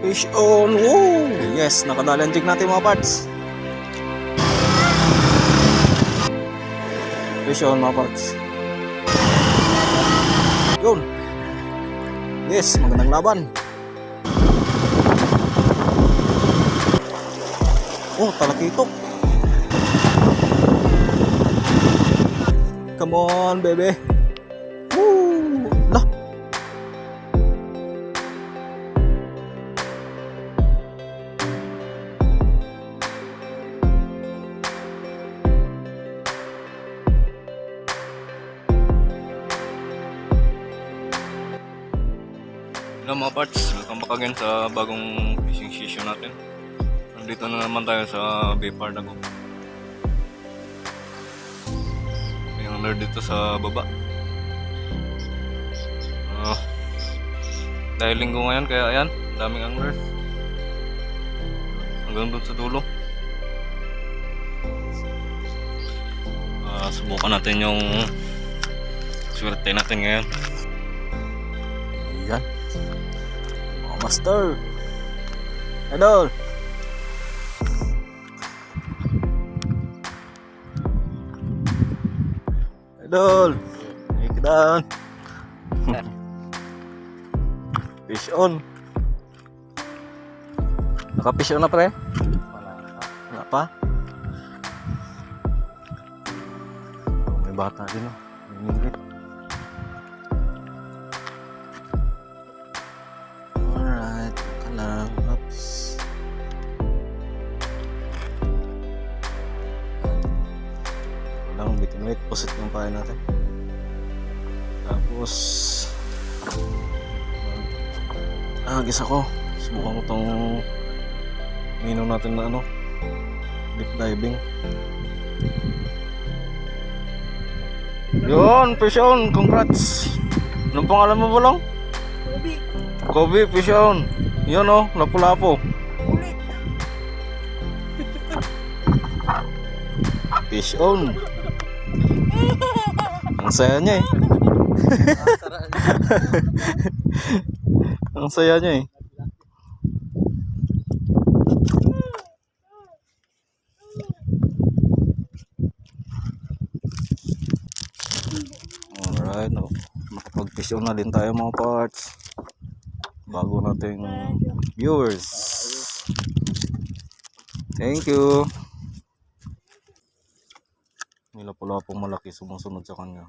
Fish on! Woo! Yes, nakadalang jig natin mga parts. Fish on mga parts. Yun! Yes, magandang laban. Oh, talakitok. Come on, baby. Woo! Lah. Hello mga parts, welcome back again sa bagong fishing session natin. Nandito na naman tayo sa Bay Pardago. May angler dito sa baba. Dahil linggo ngayon kaya ayan, daming angler. Hanggang doon sa dulo. Subukan natin yung swerte natin ngayon. Ayan. Mga master. Idol. Idol. Take it down. Fish on. Naka-fish on na pre? Wala pa. May bata din oh. May ningit. Alright, kalang ups. Walang bitin wait, pusit yung pahay natin. Tapos gisa ko. Subukan ko tong mino natin na ano, deep diving. Yun, fish on, congrats. Anong pangalan mo Balong? Kobe. Kobe, fish on. Yun oh, lapu-lapo. Ulit. Fish on. Ang saya niya eh. Ang saya niya eh. Alright, no. Makapag-fish on na din tayo mga parts. Bago nating viewers. Thank you. May lapu-lapong malaki sumusunod sa kanya.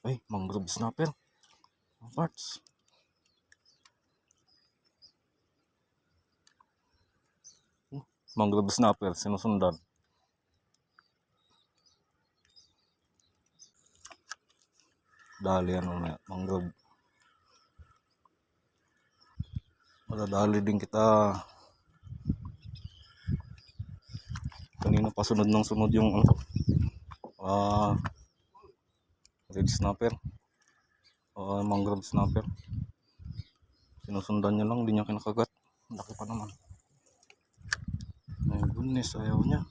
Ay, mangrove snapper. Mga parts. Mangrove snapper, sinusundan. Dali ano na, mangrove. Madadali din kita. Kanina pa sunod ng sunod yung red snapper. Mangrove snapper. Sinusundan niya lang, hindi niya kinakagat. Laki pa naman. My goodness, ayaw niya.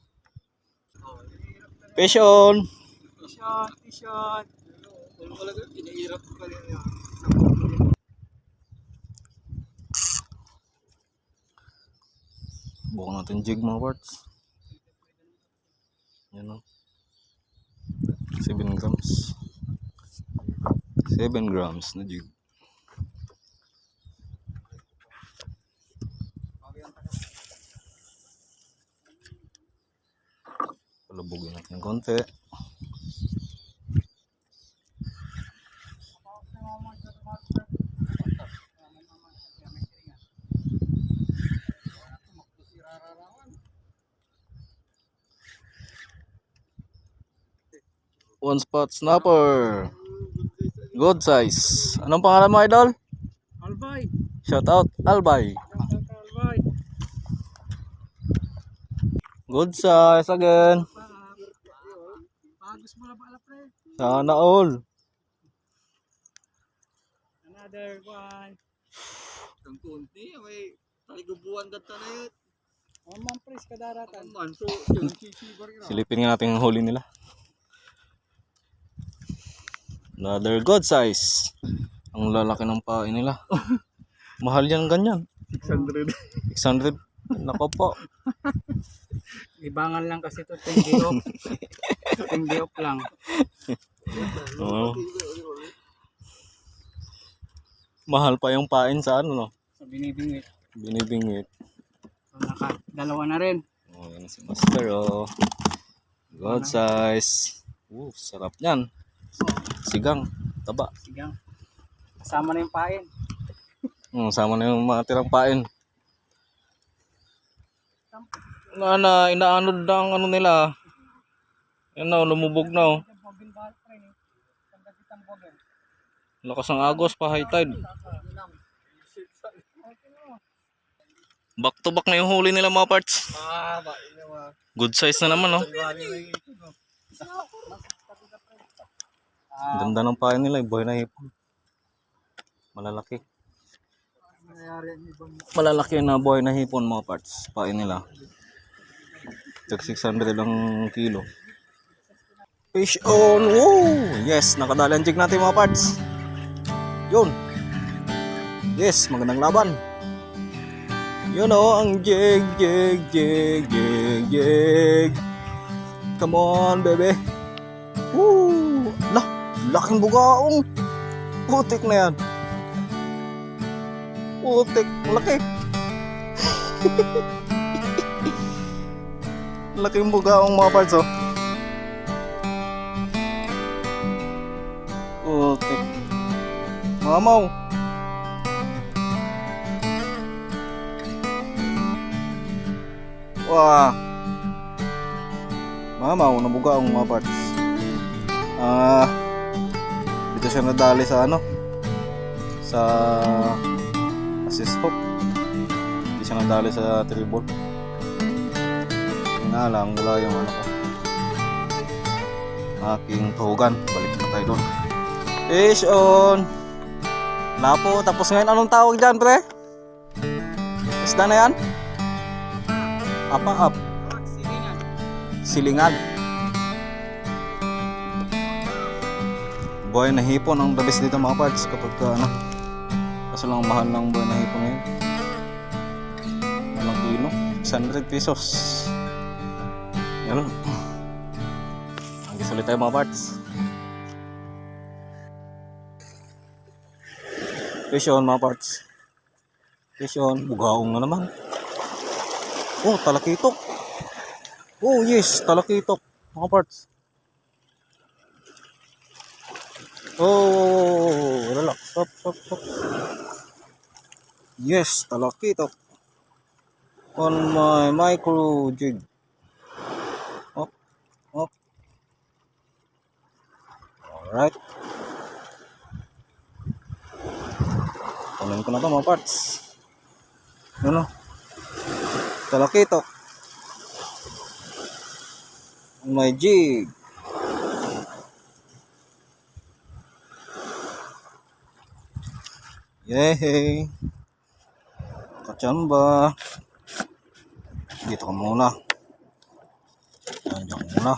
Fish on! Fish on, fish on. Pinahirap ko pala yun. Bukan natin jig mga parts. Yan o. 7 grams. 7 grams na jig. Palabugin natin ng konti. One spot snapper. Good size. Anong pangalan mo, idol? Albay. Shout out Albay. Albay. Good size again. Pagos mo na pala pre. Sana all. Another one. Kang kunti, may taligubuan data na yun. Man pres kadaratan. Man so yung sisibar yun. Silipin nga natin ang huli nila. Another good size. Ang lalaki ng pain nila. Mahal yan ganyan. 600. 600. Nako po. Libangan lang kasi ito. 10 day off. 10 day off lang. Oo. Mahal pa yung pain sa ano, no? So, binibingit. Binibingit. So, dalawa na rin. Oh, yan si Master, oh. Good size. Sarap yan. Sigang. Taba. Sigang. Kasama na yung pain. Sama na yung mga tirang pain. Inaanod na ang ano nila. Yan na, lumubog na, oh. Lakas ng agos pa, high tide. Back to back na yung huli nila mga parts. Good size na naman, oh. Ganda ng pain nila, buhay na hipon. Malalaki. Malalaki na buhay na hipon mga parts. Pain nila. Tag 600 ang kilo. Fish on! Woo! Yes, nakadali ang jig natin mga parts. Yun. Yes, magandang laban. Yun o, ang jig. Come on, baby. Woo! Laking bugaong. Putik na yan. Putik, laki. Laking bugaong mga parts, oh. Putik. Mamaw. Wah. Mamaw, nabugaong mga parts. Dito siya nadali sa ano, sa assist hook. Hindi siya nadali sa tribal. Nga lang, wala yung ano ko, aking tuhugan. Balik na tayo doon. Fish on. Lapo. Tapos ngayon, anong tawag dyan, pre? Isda na yan? Apa-up. Silingan. Buhay na hipon ang dabis dito mga parts kapag ano. Kaso lang mahal ng buhay na hipon ngayon. Walang kilo. 600 pesos. Yan. Ang gisulit tayo mga parts. Fish on mga parts. Fish on. Bugaong na naman. Oh, talakitok. Oh yes, talakitok mga parts. Oh, relax. Stop. Yes, talakitok. On my micro jig. Up. Alright. Kunin ko na ito mga parts. Ano? Talakitok. On my jig. Yehey. Kachamba. Dito ka muna. Diyan ka muna.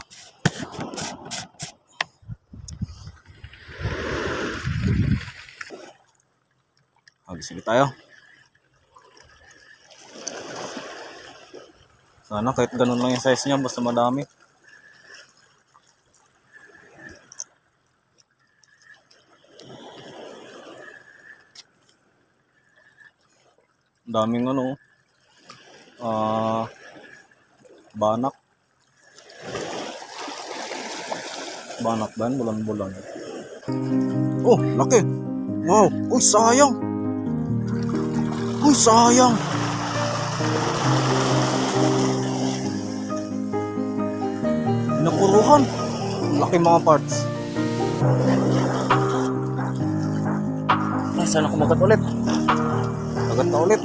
Sige tayo. Sana kahit ganun lang yung size niya, basta madami. Daming ano, banak ba yan? Bulan-bulan. Oh, laki. Wow, uy sayang. Nakuruhan. Laki mga parts. Ay, sana kumagat ulit. Kagat na ulit.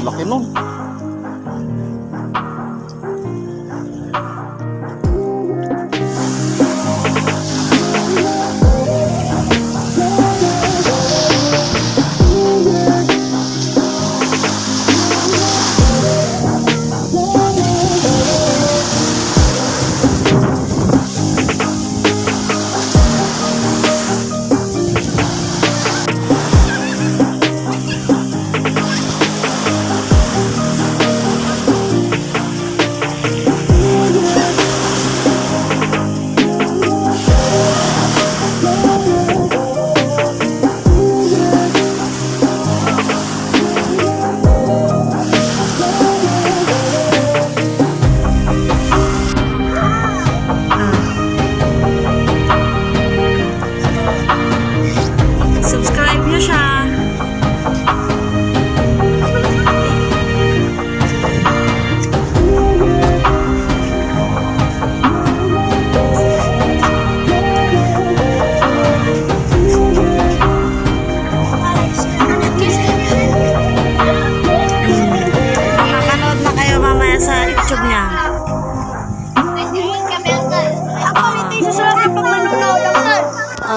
Laki nun.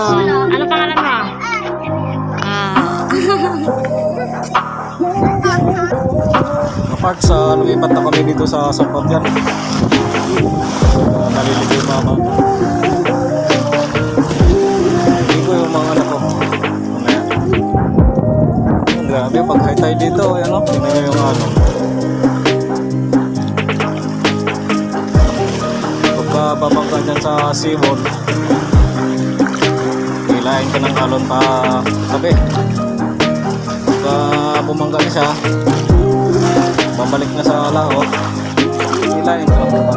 Ano pangalan mo? Ah. Mga parts, lumipat na kami dito sa Sopotyan. Nalilito yung mama. Hindi ko yung mga anak ko. Mamaya. Grabe, pag high tide dito, yan o. Tingnan nyo yung ano. Pagka babangka dyan sa seawall, hilahin ka ng alon pa tabi. Pagka bumangga na siya, babalik na sa laot, hilahin ka lang pa.